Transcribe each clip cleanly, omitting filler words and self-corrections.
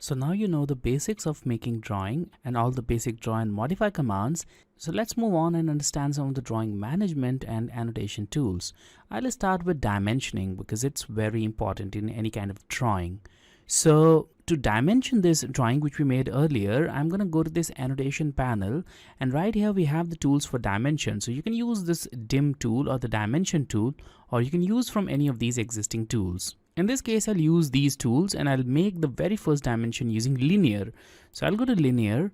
So now you know the basics of making drawing and all the basic draw and modify commands. So let's move on and understand some of the drawing management and annotation tools. I'll start with dimensioning because it's very important in any kind of drawing. So to dimension this drawing which we made earlier, I'm going to go to this annotation panel, and right here we have the tools for dimension. So you can use this dim tool or the dimension tool, or you can use from any of these existing tools. In this case, I'll use these tools and I'll make the very first dimension using linear. So I'll go to linear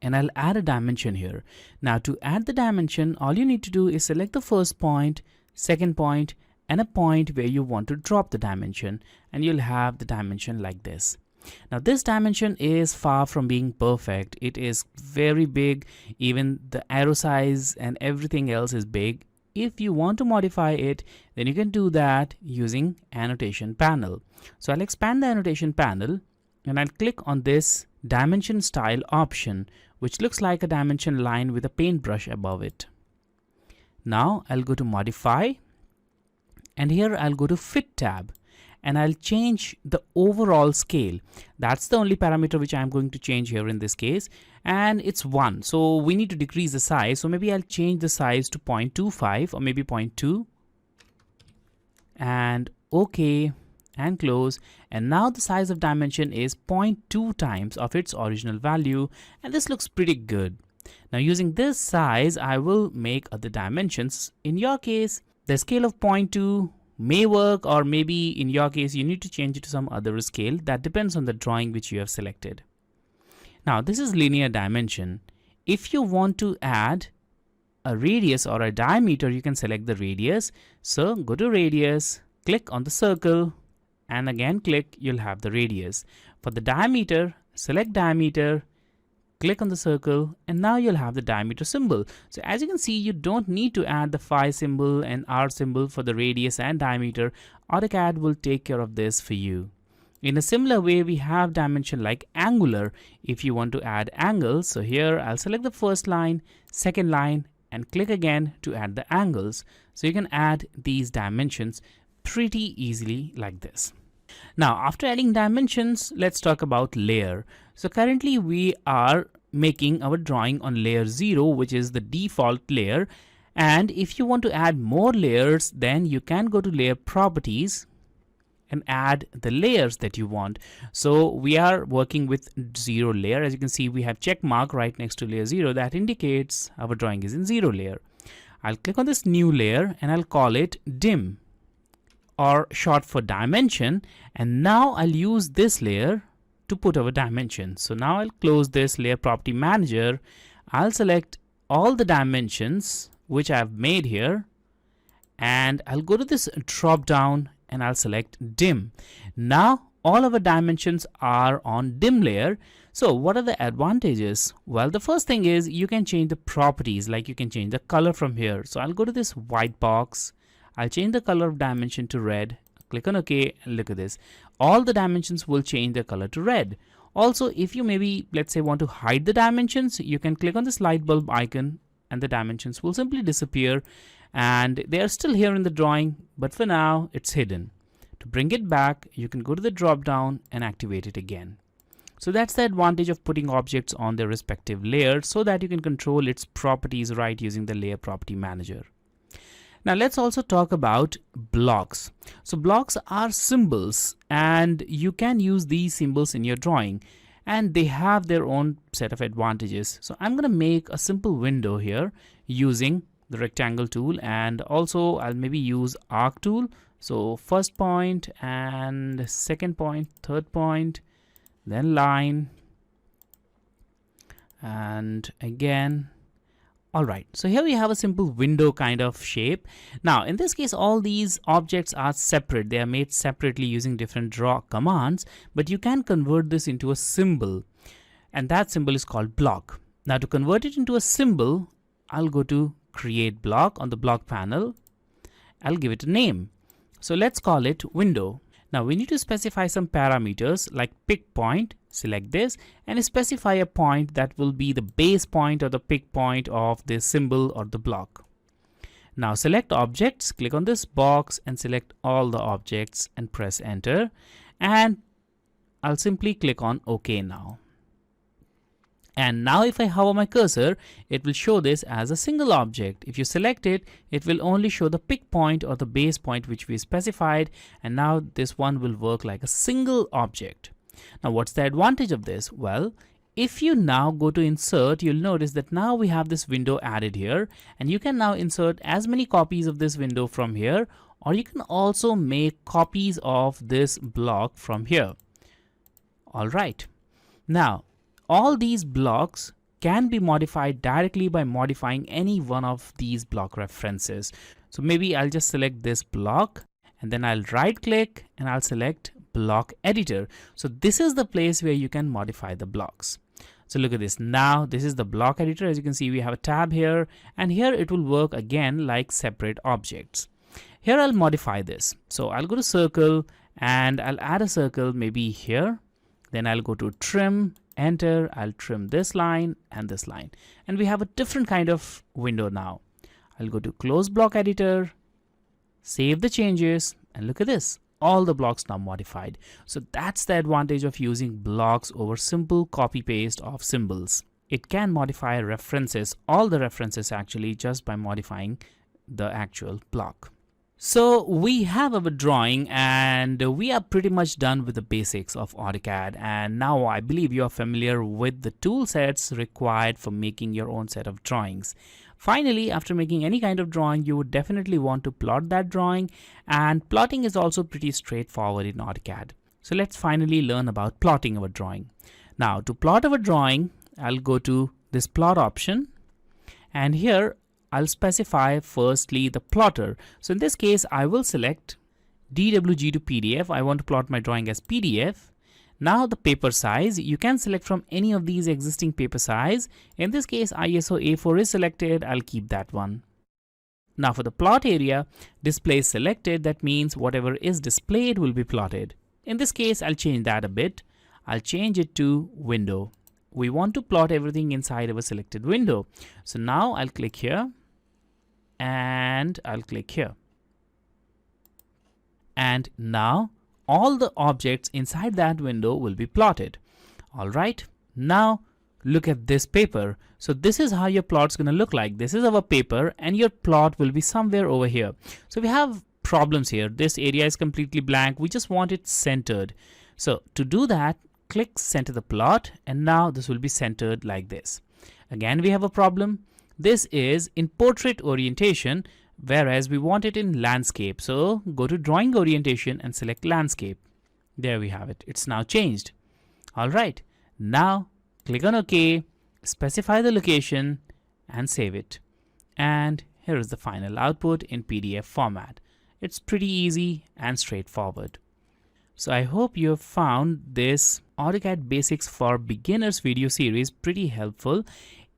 and I'll add a dimension here. Now to add the dimension, all you need to do is select the first point, second point, and a point where you want to drop the dimension, and you'll have the dimension like this. Now this dimension is far from being perfect. It is very big. Even the arrow size and everything else is big. If you want to modify it, then you can do that using annotation panel. So I'll expand the annotation panel and I'll click on this dimension style option, which looks like a dimension line with a paintbrush above it. Now I'll go to modify, and here I'll go to fit tab, and I'll change the overall scale. That's the only parameter which I'm going to change here in this case, and it's 1. So we need to decrease the size. So maybe I'll change the size to 0.25 or maybe 0.2, and OK, and close. And now the size of dimension is 0.2 times of its original value, and this looks pretty good. Now using this size, I will make other dimensions. In your case, the scale of 0.2 may work, or maybe in your case you need to change it to some other scale. That depends on the drawing which you have selected. Now this is linear dimension. If you want to add a radius or a diameter, you can select the radius. So go to radius, click on the circle, and again click, you'll have the radius. For the diameter, select diameter, click on the circle, and now you'll have the diameter symbol. So as you can see, you don't need to add the phi symbol and r symbol for the radius and diameter. AutoCAD will take care of this for you. In a similar way, we have dimension like angular if you want to add angles. So here I'll select the first line, second line, and click again to add the angles. So you can add these dimensions pretty easily like this. Now after adding dimensions, let's talk about layer. So currently we are making our drawing on layer 0, which is the default layer. And if you want to add more layers, then you can go to layer properties and add the layers that you want. So we are working with 0 layer. As you can see, we have check mark right next to layer 0. That indicates our drawing is in 0 layer. I'll click on this new layer and I'll call it dim, or short for dimension. And now I'll use this layer to put our dimension. So now I'll close this layer property manager. I'll select all the dimensions which I've made here, and I'll go to this drop down and I'll select dim. Now all our dimensions are on dim layer. So what are the advantages? Well, the first thing is you can change the properties, like you can change the color from here. So I'll go to this white box, I'll change the color of dimension to red, click on OK, and look at this. All the dimensions will change their color to red. Also, if you maybe, let's say, want to hide the dimensions, you can click on this light bulb icon and the dimensions will simply disappear, and they are still here in the drawing, but for now it's hidden. To bring it back, you can go to the drop down and activate it again. So that's the advantage of putting objects on their respective layers, so that you can control its properties right using the layer property manager. Now let's also talk about blocks. So blocks are symbols, and you can use these symbols in your drawing, and they have their own set of advantages. So I'm going to make a simple window here using the rectangle tool, and also I'll maybe use arc tool. So first point and second point, third point, then line, and again. Alright, so here we have a simple window kind of shape. Now in this case, all these objects are separate. They are made separately using different draw commands, but you can convert this into a symbol, and that symbol is called block. Now to convert it into a symbol, I'll go to create block on the block panel. I'll give it a name. So let's call it window. Now we need to specify some parameters like pick point. Select this and specify a point that will be the base point or the pick point of this symbol or the block. Now select objects, click on this box and select all the objects and press enter. And I'll simply click on OK now. And now if I hover my cursor, it will show this as a single object. If you select it, it will only show the pick point or the base point which we specified. And now this one will work like a single object. Now what's the advantage of this? Well, if you now go to insert, you'll notice that now we have this window added here, and you can now insert as many copies of this window from here, or you can also make copies of this block from here. All right. Now, all these blocks can be modified directly by modifying any one of these block references. So maybe I'll just select this block, and then I'll right click and I'll select block editor. So this is the place where you can modify the blocks. So look at this. Now this is the block editor. As you can see, we have a tab here, and here it will work again like separate objects. Here I'll modify this. So I'll go to circle and I'll add a circle maybe here. Then I'll go to trim, enter, I'll trim this line and this line. And we have a different kind of window now. I'll go to close block editor, save the changes, and look at this. All the blocks now modified. So that's the advantage of using blocks over simple copy paste of symbols. It can modify references, all the references actually, just by modifying the actual block. So we have our drawing and we are pretty much done with the basics of AutoCAD, and now I believe you are familiar with the tool sets required for making your own set of drawings. Finally, after making any kind of drawing, you would definitely want to plot that drawing, and plotting is also pretty straightforward in AutoCAD. So let's finally learn about plotting our drawing. Now to plot our drawing, I'll go to this plot option, and here I'll specify firstly the plotter. So in this case, I will select DWG to PDF. I want to plot my drawing as PDF. Now the paper size, you can select from any of these existing paper size. In this case, ISO A4 is selected. I'll keep that one. Now for the plot area, display is selected. That means whatever is displayed will be plotted. In this case, I'll change that a bit. I'll change it to window. We want to plot everything inside of a selected window. So now I'll click here and I'll click here. And now all the objects inside that window will be plotted. All right. Now look at this paper. So this is how your plot's going to look like. This is our paper and your plot will be somewhere over here. So we have problems here. This area is completely blank. We just want it centered. So to do that, click center the plot, and now this will be centered like this. Again, we have a problem. This is in portrait orientation, whereas we want it in landscape. So go to drawing orientation and select landscape. There we have it. It's now changed. All right. Now click on OK, specify the location and save it. And here is the final output in PDF format. It's pretty easy and straightforward. So I hope you have found this AutoCAD Basics for Beginners video series pretty helpful.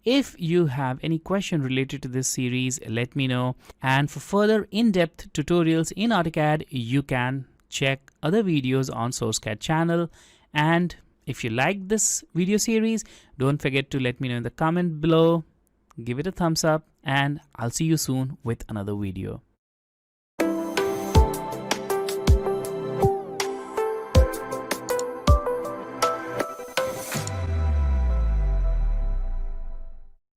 If you have any question related to this series, let me know. And for further in-depth tutorials in AutoCAD, you can check other videos on SourceCAD channel. And if you like this video series, don't forget to let me know in the comment below. Give it a thumbs up, and I'll see you soon with another video.